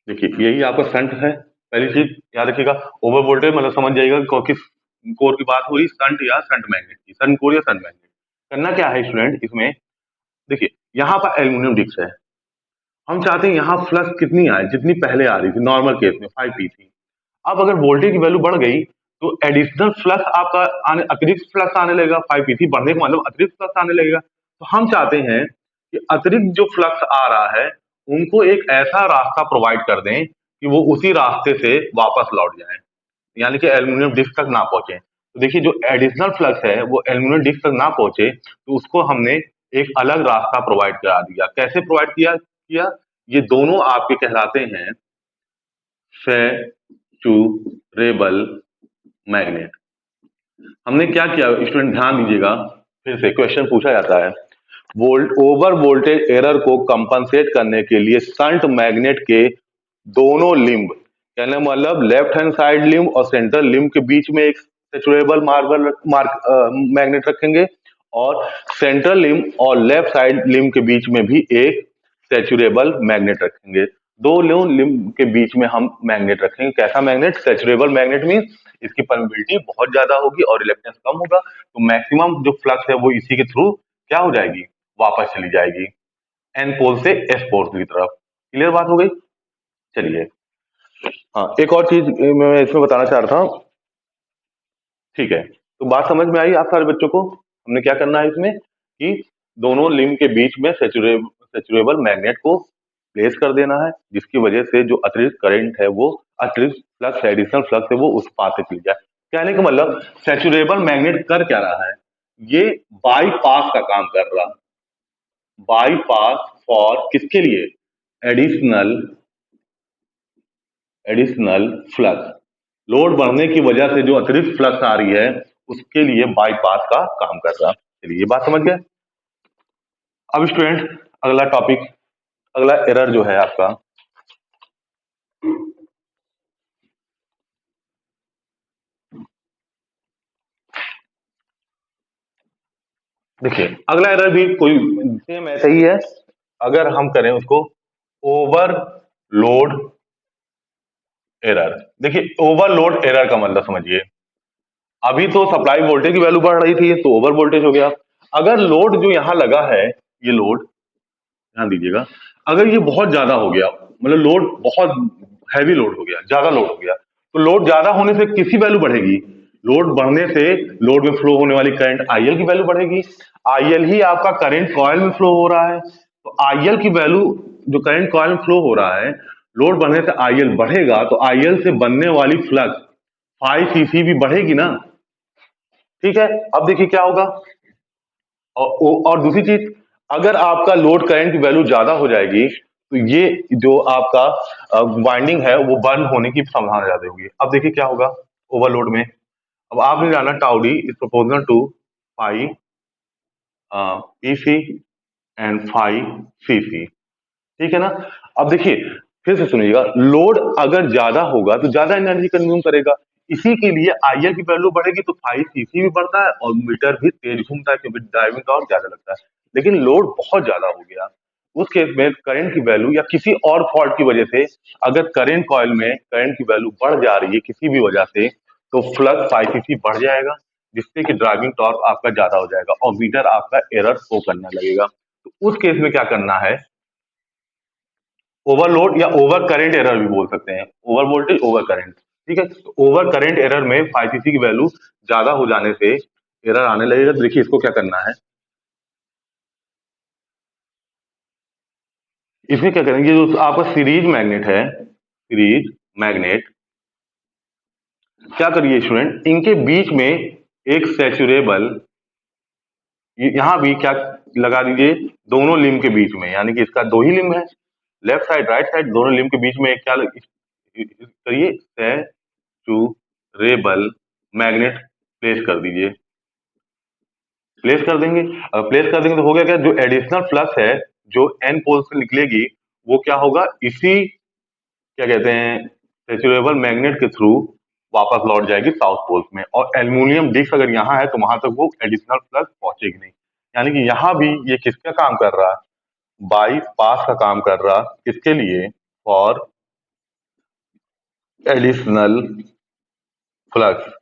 देखिए यही आपका शंट है, पहली चीज याद रखिएगा। ओवर वोल्टेज मतलब समझ जाइएगा किस कोर की बात हो रही, शंट या शंट मैग्नेट की, शंट कोर या शंट मैग्नेट। करना क्या है स्टूडेंट इसमें, देखिए यहाँ पर एल्यूमिनियम डिस्क है, हम चाहते हैं यहाँ फ्लक्स कितनी आए, जितनी पहले आ रही थी नॉर्मल केस में 5 pC। अब अगर वोल्टेज की वैल्यू बढ़ गई तो एडिशनल फ्लक्स आपका आने, अतिरिक्त फ्लक्स आने लगेगा, 5 pC बढ़ने का मतलब अतिरिक्त फ्लक्स आने लगेगा। तो हम चाहते हैं कि अतिरिक्त जो फ्लक्स आ रहा है उनको एक ऐसा रास्ता प्रोवाइड कर दें कि वो उसी रास्ते से वापस लौट जाए, यानी कि एल्यूमिनियम डिस्क तक ना पहुंचे। तो देखिए जो एडिशनल फ्लक्स है वो एल्यूमिनियम डिस्क तक ना पहुंचे, तो उसको हमने एक अलग रास्ता प्रोवाइड करा दिया। कैसे प्रोवाइड किया, ये दोनों आपके कहलाते हैं सेचुरेबल मैग्नेट। हमने क्या किया स्टूडेंट ध्यान दीजिएगा, फिर से क्वेश्चन पूछा जाता है, ओवर वोल्टेज एरर को कंपनसेट करने के लिए शंट मैग्नेट के दोनों लिंब, कहने का मतलब लेफ्ट हैंड साइड लिंब और सेंट्रल लिंब के बीच में एक सेचुरेबल मैग्नेट रखेंगे, और सेंट्रल लिंब और लेफ्ट साइड लिंब के बीच में भी एक सेचुरेबल मैग्नेट रखेंगे। दो लिंब के बीच में हम मैग्नेट रखेंगे। कैसा मैग्नेट, सेचुरेबल मैग्नेट मीन्स इसकी परमिबिलिटी बहुत ज्यादा होगी और रिलेक्टेंस कम होगा, तो मैक्सिमम जो फ्लक्स है वो इसी के थ्रू क्या हो जाएगी, वापस चली जाएगी एन पोल से एस पोल की तरफ। क्लियर बात हो गई। चलिए हाँ, एक और चीज मैं इसमें बताना चाह रहा था, ठीक है, तो बात समझ में आई आप सारे बच्चों को। हमने क्या करना है इसमें कि दोनों लिंब के बीच में सेचुरेबल मैग्नेट को प्लेस कर देना है, जिसकी वजह से जो अतिरिक्त करंट है वो, अतिरिक्त फ्लक्स, एडिशनल फ्लक्स है वो उस पाथ से चली जाए। कहने का मतलब सेचुरेबल मैग्नेट कर क्या रहा है, ये बाईपास का काम कर रहा है। बाईपास फॉर किसके लिए, एडिशनल एडिशनल फ्लक्स, लोड बढ़ने की वजह से जो अतिरिक्त फ्लक्स आ रही है उसके लिए बाईपास का काम कर रहा है। चलिए ये बात समझ गए। अब स्टूडेंट अगला टॉपिक, अगला एरर जो है आपका, देखिए अगला एरर भी कोई सेम ऐसा ही है, अगर हम करें उसको ओवरलोड एरर। देखिए ओवरलोड एरर का मतलब समझिए, अभी तो सप्लाई वोल्टेज की वैल्यू बढ़ रही थी तो ओवर वोल्टेज हो गया। अगर लोड जो यहाँ लगा है, ये लोड ध्यान दीजिएगा, अगर ये बहुत ज्यादा हो गया, मतलब लोड बहुत हैवी लोड हो गया, ज्यादा लोड हो गया, तो लोड ज्यादा होने से किसी वैल्यू बढ़ेगी, लोड बढ़ने से लोड में फ्लो होने वाली करंट आईएल की वैल्यू बढ़ेगी। आईएल ही आपका करंट कॉइल में फ्लो हो रहा है, तो आईएल की वैल्यू, जो करंट कॉइल में फ्लो हो रहा है, लोड बढ़ने से आईएल बढ़ेगा, तो आईएल से बनने वाली फ्लक्स 5 cc भी बढ़ेगी ना। ठीक है, अब देखिए क्या होगा, और दूसरी चीज, अगर आपका लोड करंट की वैल्यू ज्यादा हो जाएगी तो ये जो आपका वाइंडिंग है वो बर्न होने की संभावना ज्यादा होगी। अब देखिए क्या होगा ओवरलोड में, अब आपने जाना tau D is proportional to phi PC and phi CC, ठीक है ना। अब देखिए फिर से सुनिएगा, लोड अगर ज्यादा होगा तो ज्यादा एनर्जी कंज्यूम करेगा, इसी के लिए आईएल की वैल्यू बढ़ेगी तो 5 cc भी बढ़ता है और मीटर भी तेज घूमता है क्योंकि ड्राइविंग टॉर्क ज्यादा लगता है। लेकिन लोड बहुत ज्यादा हो गया, उस केस में करंट की वैल्यू या किसी और फॉल्ट की वजह से अगर करंट कॉइल में करंट की वैल्यू बढ़ जा रही है किसी भी वजह से, तो फ्लक्स 5 cc बढ़ जाएगा, जिससे कि ड्राइविंग टॉर्क आपका ज्यादा हो जाएगा और मीटर आपका एरर शो करने लगेगा। तो उस केस में क्या करना है, ओवरलोड या ओवर करंट एरर भी बोल सकते हैं, ओवर वोल्टेज ओवर करंट, ठीक है। तो ओवर करंट एरर में 5 cc की वैल्यू ज्यादा हो जाने से एरर आने लगेगा। तो देखिए इसको क्या करना है, इसमें क्या करेंगे, जो आपका सीरीज मैग्नेट है, सीरीज मैग्नेट, क्या करिए स्टूडेंट, इनके बीच में एक सैचुरेबल, यहां भी क्या लगा दीजिए, दोनों लिम्ब के बीच में, यानी कि इसका दो ही लिम्ब है, लेफ्ट साइड राइट साइड दोनों लिम्ब के बीच में एक क्या करिए, सैचुरेबल मैग्नेट प्लेस कर दीजिए। प्लेस कर देंगे, प्लेस कर देंगे तो हो गया क्या, जो एडिशनल फ्लक्स है जो एन पोल से निकलेगी वो क्या होगा, इसी क्या कहते हैं सेचुरेबल मैग्नेट के थ्रू वापस लौट जाएगी साउथ पोल में, और एल्यूमिनियम डिस्क अगर यहाँ है तो वहां तक वो एडिशनल फ्लक्स पहुंचेगी नहीं। यानी कि यहाँ भी ये किसका काम कर रहा है, बाई पास का काम कर रहा, किसके लिए, फॉर एडिशनल फ्लक्स।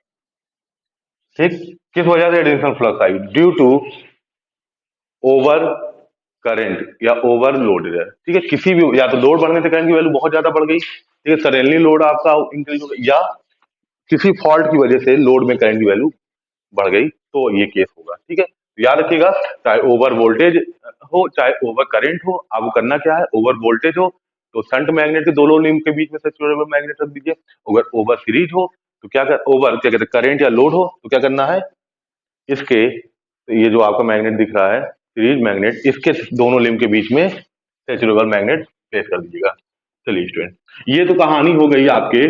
ठीक, किस वजह से एडिशनल फ्लक्स आई, ड्यू टू ओवर करंट या ओवरलोड है। ठीक है, किसी भी, या तो लोड बढ़ने से करंट की वैल्यू बहुत ज्यादा बढ़ गई, ठीक है, सडनली लोड आपका इंक्रीज हो गया, या किसी फॉल्ट की वजह से लोड में करंट की वैल्यू बढ़ गई, तो ये केस होगा। ठीक है, तो याद रखिएगा, चाहे ओवर वोल्टेज हो चाहे ओवर करंट हो, आपको करना क्या है, ओवर वोल्टेज हो तो शंट मैग्नेट के दोनों लिंब के बीच में सैचुरेबल मैग्नेट रख दीजिए, अगर ओवर सीरीज हो तो क्या कर, ओवर क्या कहते हैं करंट या लोड हो तो क्या करना है, इसके, ये जो आपका मैग्नेट दिख रहा है सीरीज मैग्नेट, इसके दोनों लिंब के बीच में सैचुरेबल मैग्नेट प्लेस कर दीजिएगा। चलिए स्टूडेंट, ये तो कहानी हो गई आपके,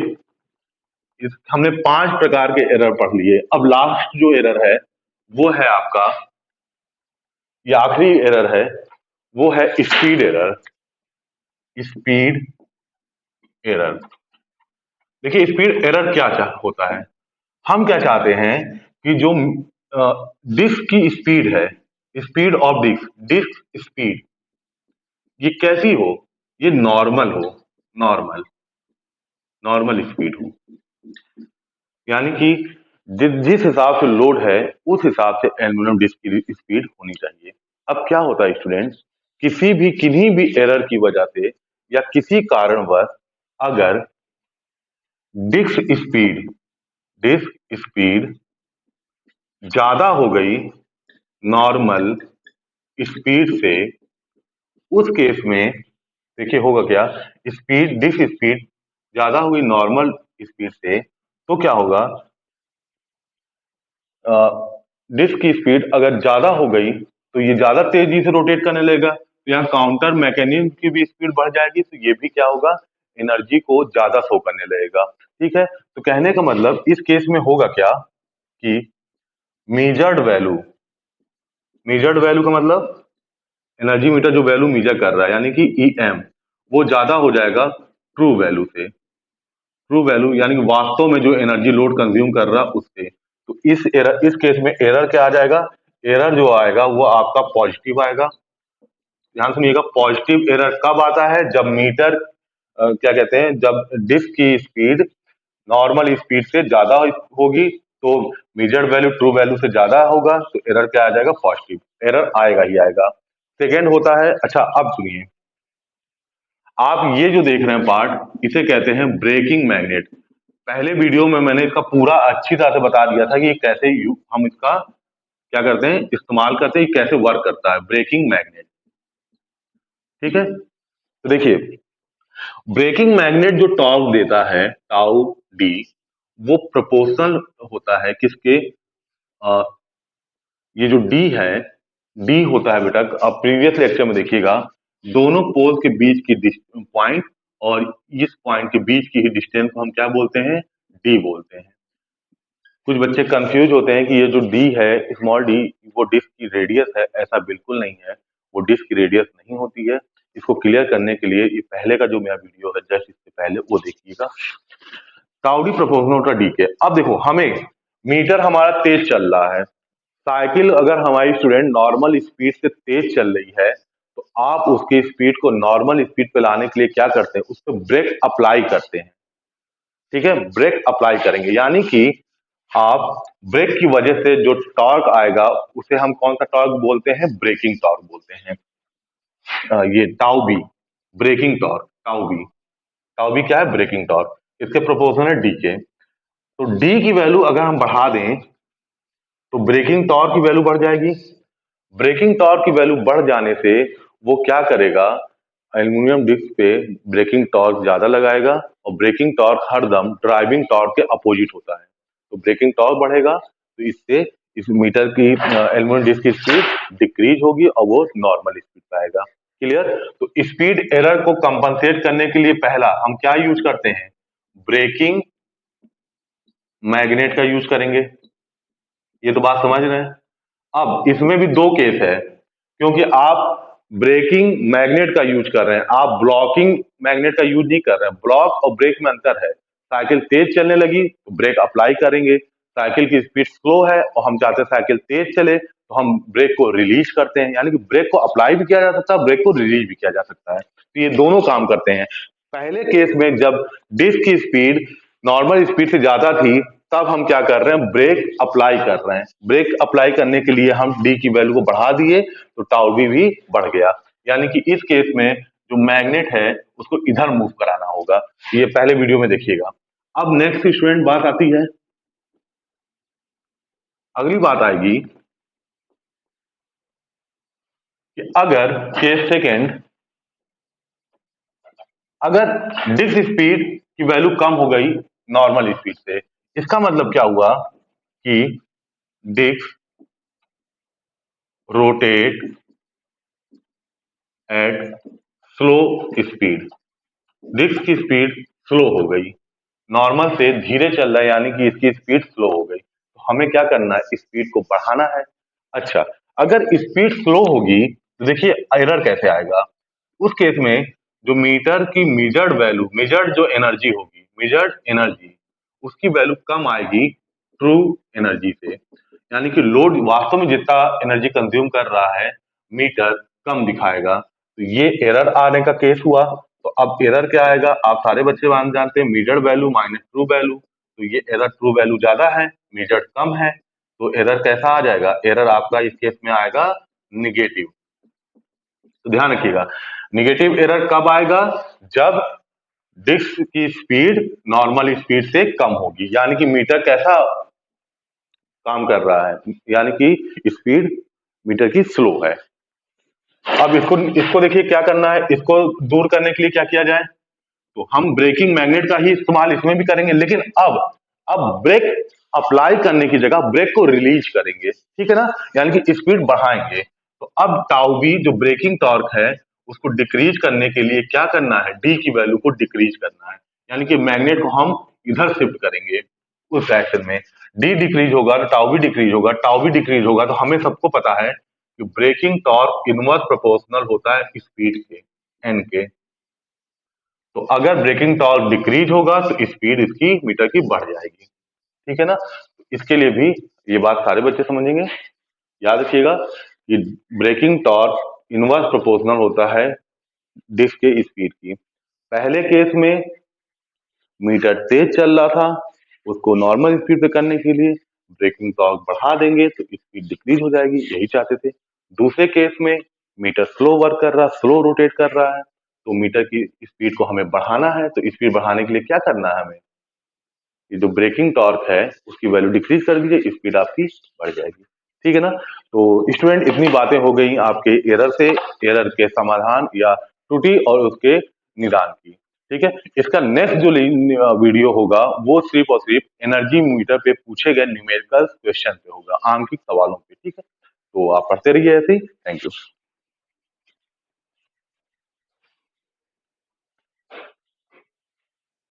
हमने 5 प्रकार के एरर पढ़ लिए। अब लास्ट जो एरर है वो है आपका, ये आखिरी एरर है, वो है स्पीड एरर। स्पीड एरर, देखिए स्पीड एरर क्या होता है, हम क्या चाहते हैं कि जो डिस्क की स्पीड है, speed of disc, disc speed ये कैसी हो, ये नॉर्मल हो, नॉर्मल, नॉर्मल स्पीड हो, यानी कि जिस हिसाब से लोड है उस हिसाब से एल्यूमिनियम डिस्क की स्पीड होनी चाहिए। अब क्या होता है स्टूडेंट्स, किसी भी किन्हीं भी एरर की वजह से या किसी कारणवश अगर डिस्क स्पीड ज्यादा हो गई नॉर्मल स्पीड से, उस केस में देखिए होगा क्या, स्पीड डिस्क स्पीड ज्यादा हो गई नॉर्मल स्पीड से, तो क्या होगा, डिस्क की स्पीड अगर ज्यादा हो गई तो ये ज्यादा तेजी से रोटेट करने लगेगा, तो यहाँ काउंटर मैकेनिज्म की भी स्पीड बढ़ जाएगी, तो ये भी क्या होगा, एनर्जी को ज्यादा शो करने लगेगा। ठीक है, तो कहने का मतलब इस केस में होगा क्या कि मेजर्ड वैल्यू, मेजर्ड वैल्यू का मतलब एनर्जी मीटर जो वैल्यू मेजर कर रहा है यानी कि EM, वो ज्यादा हो जाएगा ट्रू वैल्यू से, ट्रू वैल्यू यानी कि वास्तव में जो एनर्जी लोड कंज्यूम कर रहा उससे। तो इस केस में एरर क्या आ जाएगा, एरर जो आएगा वो आपका पॉजिटिव आएगा। ध्यान सुनिएगा, पॉजिटिव एरर कब आता है, जब मीटर क्या कहते हैं, जब डिस्क की स्पीड नॉर्मल स्पीड से ज्यादा होगी, तो मेजर्ड वैल्यू ट्रू वैल्यू से ज्यादा होगा, तो एरर क्या आ जाएगा, पॉजिटिव, एरर आएगा ही आएगा। सेकेंड होता है, अच्छा अब सुनिए, आप ये जो देख रहे हैं पार्ट, इसे कहते हैं ब्रेकिंग मैग्नेट। पहले वीडियो में मैंने इसका पूरा अच्छी तरह से बता दिया था कि कैसे हम इसका क्या करते हैं, इस्तेमाल करते हैं, कैसे वर्क करता है ब्रेकिंग मैग्नेट। ठीक है, तो देखिए ब्रेकिंग मैग्नेट जो टॉर्क देता है टाउ डी, वो प्रोपोर्शनल होता है किसके, अ, ये जो डी है, डी होता है बेटा, अब प्रीवियस लेक्चर में देखिएगा, दोनों पोल के बीच की पॉइंट और इस पॉइंट के बीच की ही डिस्टेंस को हम क्या बोलते हैं, डी बोलते हैं। कुछ बच्चे कंफ्यूज होते हैं कि ये जो डी है, स्मॉल डी, वो डिस्क की रेडियस है, ऐसा बिल्कुल नहीं है, वो डिस्क की रेडियस नहीं होती है। इसको क्लियर करने के लिए ये पहले का जो मेरा वीडियो है जस्ट इससे पहले वो देखिएगा, टाउडी प्रोपोर्शनल होता है डी के। अब देखो हमें मीटर हमारा तेज चल रहा है, साइकिल अगर हमारी स्टूडेंट नॉर्मल स्पीड से तेज चल रही है, तो आप उसकी स्पीड को नॉर्मल स्पीड पे लाने के लिए क्या करते हैं, उस पर ब्रेक अप्लाई करते हैं। ठीक है, ब्रेक अप्लाई करेंगे, यानी कि आप ब्रेक की वजह से जो टॉर्क आएगा उसे हम कौन सा टॉर्क बोलते हैं, ब्रेकिंग टॉर्क बोलते हैं। ये tau B, braking torque, tau B, tau B क्या है, ब्रेकिंग टॉर्क, इसके प्रोपोर्शनल है डी के। तो डी की वैल्यू अगर हम बढ़ा दें तो ब्रेकिंग टॉर्क की वैल्यू बढ़ जाएगी, ब्रेकिंग टॉर्क की वैल्यू बढ़ जाने से वो क्या करेगा, एल्यूमिनियम डिस्क पे ब्रेकिंग टॉर्क ज्यादा लगाएगा और ब्रेकिंग टॉर्क हरदम ड्राइविंग टॉर्क के अपोजिट होता है। तो ब्रेकिंग टॉर्क बढ़ेगा तो इससे इस मीटर की एल्यूमिनियम डिस्क की स्पीड डिक्रीज होगी और वो नॉर्मल स्पीड पे आएगा। क्लियर? तो स्पीड एरर को कंपनसेट करने के लिए पहला हम क्या यूज करते हैं? ब्रेकिंग मैग्नेट का यूज करेंगे। ये तो बात समझ रहे हैं। अब इसमें भी दो केस है, क्योंकि आप ब्रेकिंग मैग्नेट का यूज कर रहे हैं, आप ब्लॉकिंग मैग्नेट का यूज नहीं कर रहे हैं। ब्लॉक और ब्रेक में अंतर है। साइकिल तेज चलने लगी तो ब्रेक अप्लाई करेंगे, साइकिल की स्पीड स्लो है और हम चाहते हैं साइकिल तेज चले तो हम ब्रेक को रिलीज करते हैं। यानी कि ब्रेक को अप्लाई भी किया जा सकता है, ब्रेक को रिलीज भी किया जा सकता है। तो ये दोनों काम करते हैं। पहले केस में जब डिस्क की स्पीड नॉर्मल स्पीड से ज्यादा थी, तब हम क्या कर रहे हैं? ब्रेक अप्लाई कर रहे हैं। ब्रेक अप्लाई करने के लिए हम डी की वैल्यू को बढ़ा दिए तो टाउ भी बढ़ गया। यानी कि इस केस में जो मैग्नेट है उसको इधर मूव कराना होगा। ये पहले वीडियो में देखिएगा। अब नेक्स्ट स्टूडेंट बात आती है, अगली बात आएगी कि अगर केस सेकेंड, अगर डिस्क स्पीड की वैल्यू कम हो गई नॉर्मल स्पीड से, इसका मतलब क्या हुआ कि disc rotate at slow speed. Disc की स्पीड स्लो हो गई, नॉर्मल से धीरे चल रहा है, यानी कि इसकी स्पीड स्लो हो गई। तो हमें क्या करना है? स्पीड को बढ़ाना है। अच्छा, अगर स्पीड स्लो होगी तो देखिए एरर कैसे आएगा। उस केस में जो मीटर की मेजर्ड वैल्यू, मेजर्ड जो एनर्जी होगी, मेजर्ड एनर्जी, उसकी वैल्यू कम आएगी ट्रू एनर्जी से। यानी कि लोड वास्तव में जितना एनर्जी कंज्यूम कर रहा है मीटर कम दिखाएगा। तो ये एरर आने का केस हुआ। तो अब एरर क्या आएगा? आप सारे बच्चे जानते हैं, measured value minus true value. तो ये एरर ट्रू वैल्यू ज्यादा है, मेजर्ड कम है, तो एरर कैसा आ जाएगा? एरर आपका इस केस में आएगा निगेटिव। तो ध्यान रखिएगा, निगेटिव एरर कब आएगा? जब डिस्क की स्पीड नॉर्मल स्पीड से कम होगी, यानी कि मीटर कैसा काम कर रहा है, यानी कि स्पीड मीटर की स्लो है। अब इसको इसको देखिए क्या करना है, इसको दूर करने के लिए क्या किया जाए? तो हम ब्रेकिंग मैग्नेट का ही इस्तेमाल इसमें भी करेंगे, लेकिन अब ब्रेक अप्लाई करने की जगह ब्रेक को रिलीज करेंगे। ठीक है ना? यानी कि स्पीड बढ़ाएंगे। तो अब टाउ बी जो ब्रेकिंग टॉर्क है उसको डिक्रीज करने के लिए क्या करना है? डी की वैल्यू को डिक्रीज करना है। यानी कि मैग्नेट को हम इधर शिफ्ट करेंगे उस डायरेक्शन में। डी डिक्रीज होगा तो टाउ भी डिक्रीज होगा, टाउ भी डिक्रीज होगा तो हमें सबको पता है कि ब्रेकिंग टॉर्क इनवर्स प्रोपोर्शनल होता है स्पीड के, एन के। तो अगर ब्रेकिंग टॉर्क डिक्रीज होगा तो स्पीड इसकी मीटर की बढ़ जाएगी। ठीक है ना? इसके लिए भी ये बात सारे बच्चे समझेंगे। याद रखिएगा कि ब्रेकिंग टॉर्क इनवर्स प्रोपोर्शनल होता है डिस्क के स्पीड की। पहले केस में मीटर तेज चल रहा था, उसको नॉर्मल स्पीड पे करने के लिए ब्रेकिंग टॉर्क बढ़ा देंगे तो स्पीड डिक्रीज हो जाएगी, यही चाहते थे। दूसरे केस में मीटर स्लो वर्क कर रहा, स्लो रोटेट कर रहा है, तो मीटर की स्पीड को हमें बढ़ाना है। तो स्पीड बढ़ाने के लिए क्या करना है हमें? ये जो ब्रेकिंग टॉर्क है उसकी वैल्यू डिक्रीज कर दीजिए, स्पीड आपकी बढ़ जाएगी। ठीक है ना? तो स्टूडेंट इतनी बातें हो गई आपके एरर से, एरर के समाधान या त्रुटि और उसके निदान की। ठीक है? इसका नेक्स्ट जो वीडियो होगा वो सिर्फ और सिर्फ एनर्जी मीटर पे पूछे गए न्यूमेरिकल क्वेश्चन पे होगा, आंकिक सवालों पे। ठीक है? तो आप पढ़ते रहिए ऐसे ही। Thank you.